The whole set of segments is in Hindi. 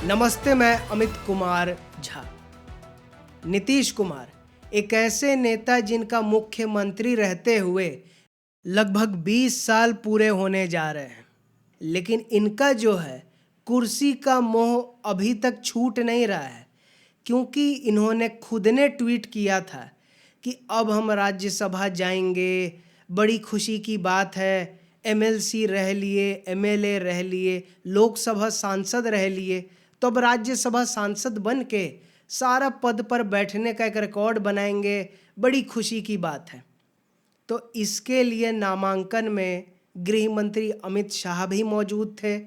नमस्ते, मैं अमित कुमार झा। नीतीश कुमार एक ऐसे नेता जिनका मुख्यमंत्री रहते हुए लगभग 20 साल पूरे होने जा रहे हैं, लेकिन इनका जो है कुर्सी का मोह अभी तक छूट नहीं रहा है, क्योंकि इन्होंने खुद ने ट्वीट किया था कि अब हम राज्यसभा जाएंगे, बड़ी खुशी की बात है, एमएलसी रह लिए, एमएलए रह लिए, लोकसभा सांसद रह लिए, तो अब राज्यसभा सांसद बन के सारा पद पर बैठने का एक रिकॉर्ड बनाएंगे, बड़ी खुशी की बात है। तो इसके लिए नामांकन में गृह मंत्री अमित शाह भी मौजूद थे,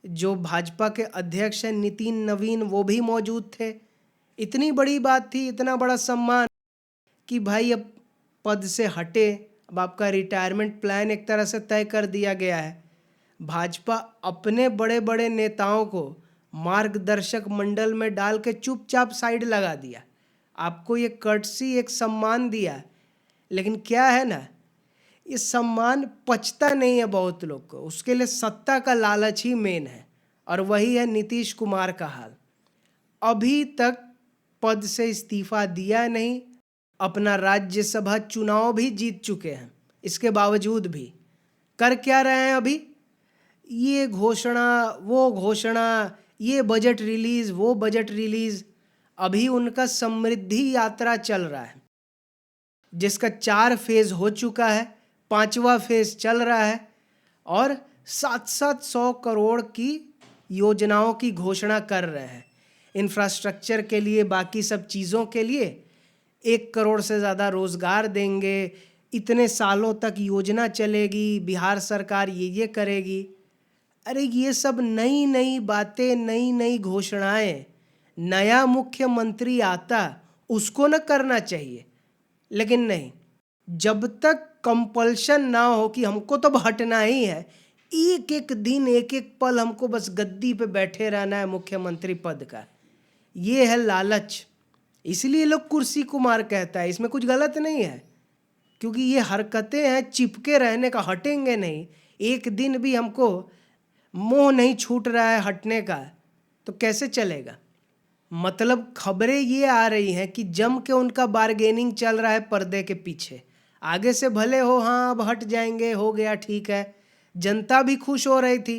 जो भाजपा के अध्यक्ष हैं नितिन नवीन, वो भी मौजूद थे। इतनी बड़ी बात थी, इतना बड़ा सम्मान कि भाई अब पद से हटे, अब आपका रिटायरमेंट प्लान एक तरह से तय कर दिया गया है। भाजपा अपने बड़े बड़े नेताओं को मार्गदर्शक मंडल में डाल के चुपचाप साइड लगा दिया, आपको ये कर्टसी एक सम्मान दिया। लेकिन क्या है ना, ये सम्मान पचता नहीं है बहुत लोग को, उसके लिए सत्ता का लालच ही मेन है, और वही है नीतीश कुमार का हाल। अभी तक पद से इस्तीफा दिया नहीं, अपना राज्यसभा चुनाव भी जीत चुके हैं, इसके बावजूद भी कर क्या रहे हैं अभी? ये घोषणा, वो घोषणा, ये बजट रिलीज, वो बजट रिलीज। अभी उनका समृद्धि यात्रा चल रहा है, जिसका 4 फेज हो चुका है, 5वां फेज चल रहा है, और 700 करोड़ की योजनाओं की घोषणा कर रहे हैं। इंफ्रास्ट्रक्चर के लिए, बाकी सब चीज़ों के लिए 1 करोड़ से ज़्यादा रोज़गार देंगे, इतने सालों तक योजना चलेगी, बिहार सरकार ये करेगी। अरे ये सब नई नई बातें, नई नई घोषणाएं नया मुख्यमंत्री आता उसको न करना चाहिए, लेकिन नहीं, जब तक कंपल्शन ना हो कि हमको तो हटना ही है, एक एक दिन, एक एक पल हमको बस गद्दी पे बैठे रहना है मुख्यमंत्री पद का, ये है लालच। इसलिए लोग कुर्सी कुमार कहता है, इसमें कुछ गलत नहीं है, क्योंकि ये हरकतें हैं चिपके रहने का, हटेंगे नहीं। एक दिन भी हमको मोह नहीं छूट रहा है हटने का, तो कैसे चलेगा? मतलब खबरें ये आ रही हैं कि जम के उनका बार्गेनिंग चल रहा है पर्दे के पीछे। आगे से भले हो, हाँ अब हट जाएंगे, हो गया, ठीक है। जनता भी खुश हो रही थी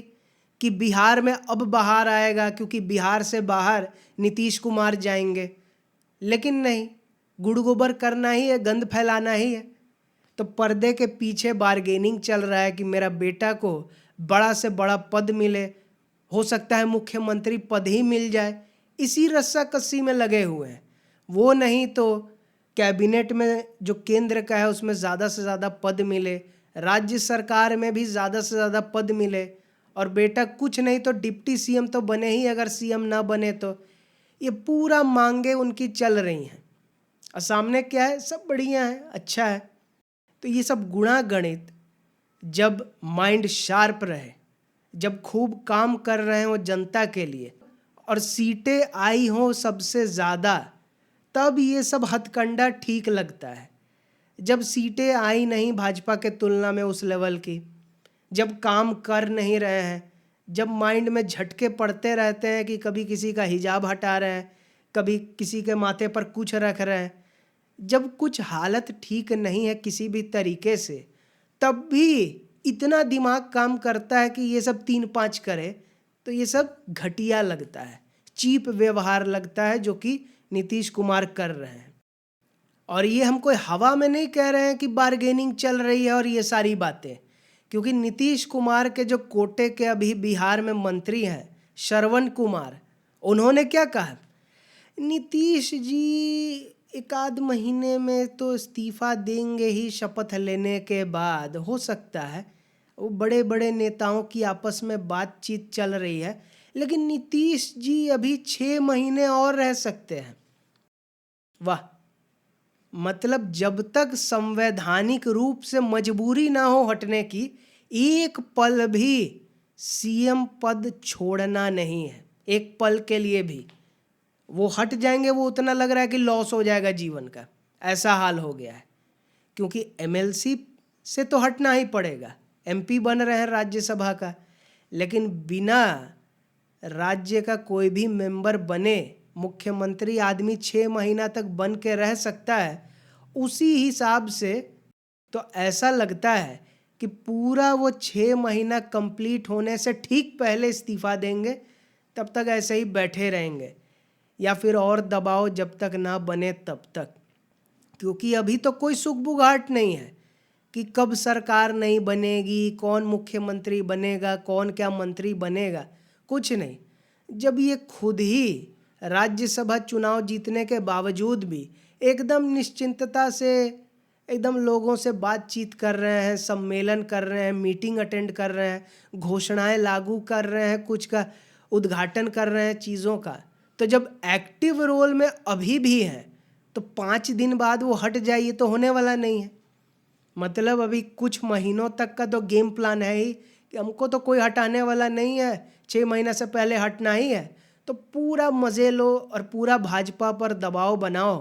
कि बिहार में अब बाहर आएगा, क्योंकि बिहार से बाहर नीतीश कुमार जाएंगे। लेकिन नहीं, गुड़ गोबर करना ही है, गंद फैलाना ही है। तो पर्दे के पीछे बार्गेनिंग चल रहा है कि मेरा बेटा को बड़ा से बड़ा पद मिले, हो सकता है मुख्यमंत्री पद ही मिल जाए, इसी रस्साकसी में लगे हुए हैं। वो नहीं तो कैबिनेट में जो केंद्र का है उसमें ज़्यादा से ज़्यादा पद मिले, राज्य सरकार में भी ज़्यादा से ज़्यादा पद मिले, और बेटा कुछ नहीं तो डिप्टी सीएम तो बने ही, अगर सीएम ना बने तो। ये पूरा मांगे उनकी चल रही हैं, और सामने क्या है, सब बढ़िया है, अच्छा है। तो ये सब गुणा गणित जब माइंड शार्प रहे, जब खूब काम कर रहे हो जनता के लिए, और सीटें आई हों सबसे ज़्यादा, तब ये सब हथकंडा ठीक लगता है। जब सीटें आई नहीं भाजपा के तुलना में उस लेवल की, जब काम कर नहीं रहे हैं, जब माइंड में झटके पड़ते रहते हैं कि कभी किसी का हिजाब हटा रहे हैं, कभी किसी के माथे पर कुछ रख रहे हैं, जब कुछ हालत ठीक नहीं है किसी भी तरीके से, तब भी इतना दिमाग काम करता है कि ये सब 3-5 करे, तो ये सब घटिया लगता है, चीप व्यवहार लगता है जो कि नीतीश कुमार कर रहे हैं। और ये हम कोई हवा में नहीं कह रहे हैं कि बार्गेनिंग चल रही है और ये सारी बातें, क्योंकि नीतीश कुमार के जो कोटे के अभी बिहार में मंत्री हैं श्रवण कुमार, उन्होंने क्या कहा, नीतीश जी 1 आध महीने में तो इस्तीफा देंगे ही, शपथ लेने के बाद हो सकता है। वो बड़े बड़े नेताओं की आपस में बातचीत चल रही है, लेकिन नीतीश जी अभी 6 महीने और रह सकते हैं। वाह, मतलब जब तक संवैधानिक रूप से मजबूरी ना हो हटने की, एक पल भी सीएम पद छोड़ना नहीं है, एक पल के लिए भी। वो हट जाएंगे, वो उतना लग रहा है कि लॉस हो जाएगा जीवन का, ऐसा हाल हो गया है। क्योंकि एमएलसी से तो हटना ही पड़ेगा, एमपी बन रहे हैं राज्यसभा का, लेकिन बिना राज्य का कोई भी मेंबर बने, मुख्यमंत्री आदमी 6 महीना तक बन के रह सकता है, उसी हिसाब से तो ऐसा लगता है कि पूरा वो 6 महीना कंप्लीट होने से ठीक पहले इस्तीफा देंगे, तब तक ऐसे ही बैठे रहेंगे या फिर और दबाव जब तक ना बने तब तक। क्योंकि अभी तो कोई सुगबुगाहट नहीं है कि कब सरकार नहीं बनेगी, कौन मुख्यमंत्री बनेगा, कौन क्या मंत्री बनेगा, कुछ नहीं। जब ये खुद ही राज्यसभा चुनाव जीतने के बावजूद भी एकदम निश्चिंतता से एकदम लोगों से बातचीत कर रहे हैं, सम्मेलन कर रहे हैं, मीटिंग अटेंड कर रहे हैं, घोषणाएं लागू कर रहे हैं, कुछ का उद्घाटन कर रहे हैं चीज़ों का, तो जब एक्टिव रोल में अभी भी हैं तो 5 दिन बाद वो हट जाइए तो होने वाला नहीं है। मतलब अभी कुछ महीनों तक का तो गेम प्लान है ही कि हमको तो कोई हटाने वाला नहीं है, 6 महीना से पहले हटना ही है। तो पूरा मज़े लो और पूरा भाजपा पर दबाव बनाओ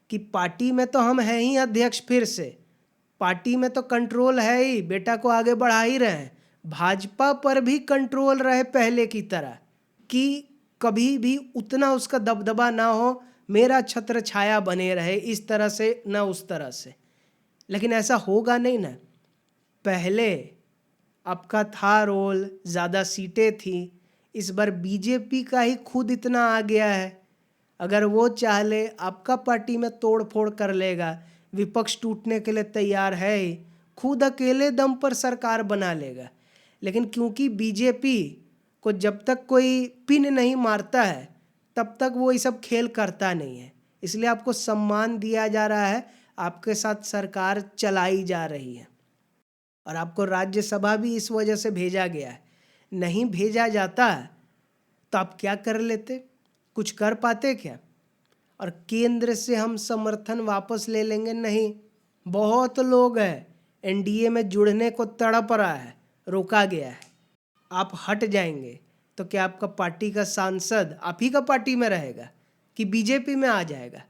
कि पार्टी में तो हम हैं ही अध्यक्ष, फिर से पार्टी में तो कंट्रोल है ही, बेटा को आगे बढ़ा ही रहे हैं। भाजपा पर भी कंट्रोल रहे पहले की तरह कि कभी भी उतना उसका दबदबा ना हो, मेरा छत्र छाया बने रहे, इस तरह से ना उस तरह से। लेकिन ऐसा होगा नहीं ना। पहले आपका था रोल, ज़्यादा सीटें थी, इस बार बीजेपी का ही खुद इतना आ गया है। अगर वो चाह ले आपका पार्टी में तोड़ फोड़ कर लेगा, विपक्ष टूटने के लिए तैयार है ही, खुद अकेले दम पर सरकार बना लेगा। लेकिन क्योंकि बीजेपी को जब तक कोई पिन नहीं मारता है तब तक वो ये सब खेल करता नहीं है, इसलिए आपको सम्मान दिया जा रहा है, आपके साथ सरकार चलाई जा रही है और आपको राज्यसभा भी इस वजह से भेजा गया है। नहीं भेजा जाता तो आप क्या कर लेते, कुछ कर पाते क्या? और केंद्र से हम समर्थन वापस ले लेंगे, नहीं। बहुत लोग हैं एनडीए में जुड़ने को तड़प रहा है, रोका गया है। आप हट जाएंगे तो क्या आपका पार्टी का सांसद आप ही का पार्टी में रहेगा कि बीजेपी में आ जाएगा?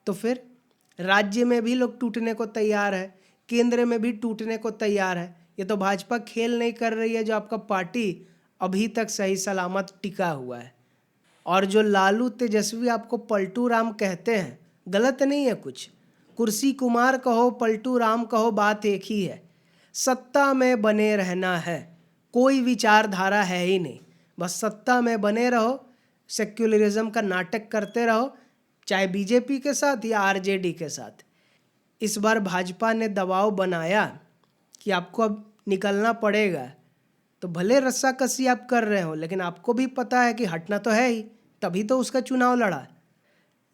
तो फिर राज्य में भी लोग टूटने को तैयार है, केंद्र में भी टूटने को तैयार है। ये तो भाजपा खेल नहीं कर रही है जो आपका पार्टी अभी तक सही सलामत टिका हुआ है। और जो लालू तेजस्वी आपको पलटू राम कहते हैं, गलत नहीं है कुछ। कुर्सी कुमार कहो, पलटू राम कहो, बात एक ही है। सत्ता में बने रहना है, कोई विचारधारा है ही नहीं। बस सत्ता में बने रहो, सेक्युलरिज्म का नाटक करते रहो, चाहे बीजेपी के साथ या आरजेडी के साथ। इस बार भाजपा ने दबाव बनाया कि आपको अब निकलना पड़ेगा, तो भले रस्साकसी आप कर रहे हो, लेकिन आपको भी पता है कि हटना तो है ही, तभी तो उसका चुनाव लड़ा।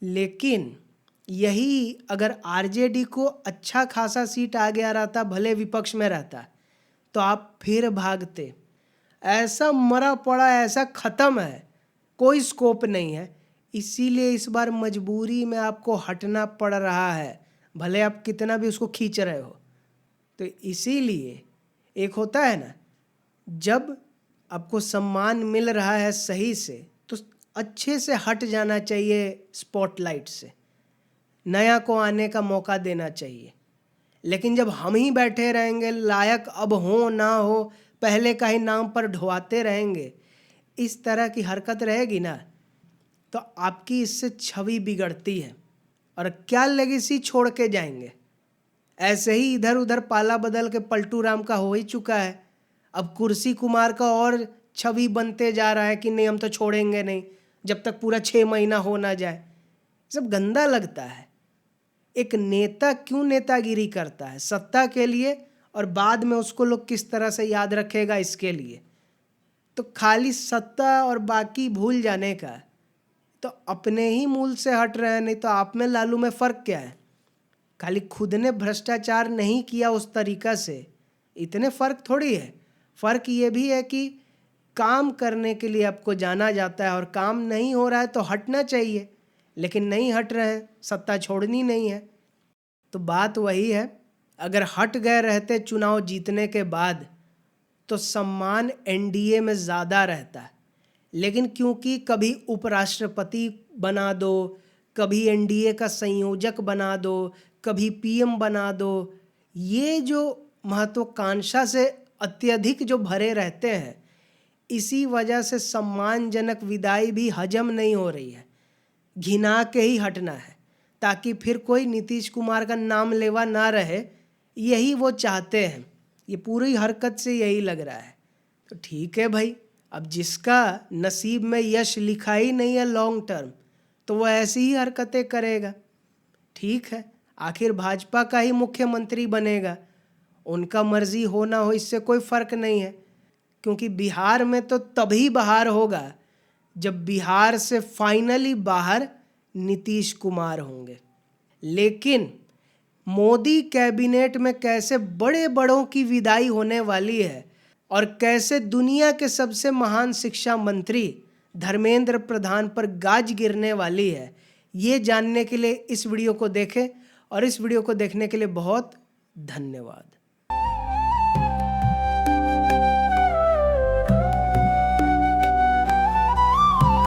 लेकिन यही अगर आरजेडी को अच्छा खासा सीट आ गया रहता, भले विपक्ष में रहता, तो आप फिर भागते। ऐसा मरा पड़ा, ऐसा ख़त्म है, कोई स्कोप नहीं है। इसीलिए इस बार मजबूरी में आपको हटना पड़ रहा है, भले आप कितना भी उसको खींच रहे हो। तो इसीलिए एक होता है ना, जब आपको सम्मान मिल रहा है सही से, तो अच्छे से हट जाना चाहिए स्पॉटलाइट से, नया को आने का मौका देना चाहिए। लेकिन जब हम ही बैठे रहेंगे, लायक अब हो ना हो पहले का ही नाम पर ढोवाते रहेंगे, इस तरह की हरकत रहेगी ना, तो आपकी इससे छवि बिगड़ती है और क्या लेगेसी छोड़ के जाएंगे। ऐसे ही इधर उधर पाला बदल के पलटू राम का हो ही चुका है, अब कुर्सी कुमार का और छवि बनते जा रहा है कि नहीं हम तो छोड़ेंगे नहीं जब तक पूरा 6 महीना हो ना जाए। सब गंदा लगता है। एक नेता क्यों नेतागिरी करता है? सत्ता के लिए, और बाद में उसको लोग किस तरह से याद रखेगा इसके लिए। तो खाली सत्ता और बाकी भूल जाने का, तो अपने ही मूल से हट रहे हैं। नहीं तो आप में लालू में फ़र्क क्या है? खाली खुद ने भ्रष्टाचार नहीं किया उस तरीक़ा से, इतने फ़र्क थोड़ी है। फ़र्क ये भी है कि काम करने के लिए आपको जाना जाता है और काम नहीं हो रहा है तो हटना चाहिए, लेकिन नहीं हट रहे हैं, सत्ता छोड़नी नहीं है। तो बात वही है, अगर हट गए रहते चुनाव जीतने के बाद तो सम्मान एनडीए में ज़्यादा रहता है। लेकिन क्योंकि कभी उपराष्ट्रपति बना दो, कभी एनडीए का संयोजक बना दो, कभी पीएम बना दो, ये जो महत्वाकांक्षा से अत्यधिक जो भरे रहते हैं, इसी वजह से सम्मानजनक विदाई भी हजम नहीं हो रही है। घिना के ही हटना है ताकि फिर कोई नीतीश कुमार का नाम लेवा ना रहे, यही वो चाहते हैं। ये पूरी हरकत से यही लग रहा है। तो ठीक है भाई, अब जिसका नसीब में यश लिखा ही नहीं है लॉन्ग टर्म, तो वो ऐसी ही हरकतें करेगा। ठीक है, आखिर भाजपा का ही मुख्यमंत्री बनेगा, उनका मर्जी हो ना हो इससे कोई फर्क नहीं है, क्योंकि बिहार में तो तभी बहार होगा जब बिहार से फाइनली बाहर नीतीश कुमार होंगे। लेकिन मोदी कैबिनेट में कैसे बड़े बड़ों की विदाई होने वाली है और कैसे दुनिया के सबसे महान शिक्षा मंत्री धर्मेंद्र प्रधान पर गाज गिरने वाली है, ये जानने के लिए इस वीडियो को देखें। और इस वीडियो को देखने के लिए बहुत धन्यवाद।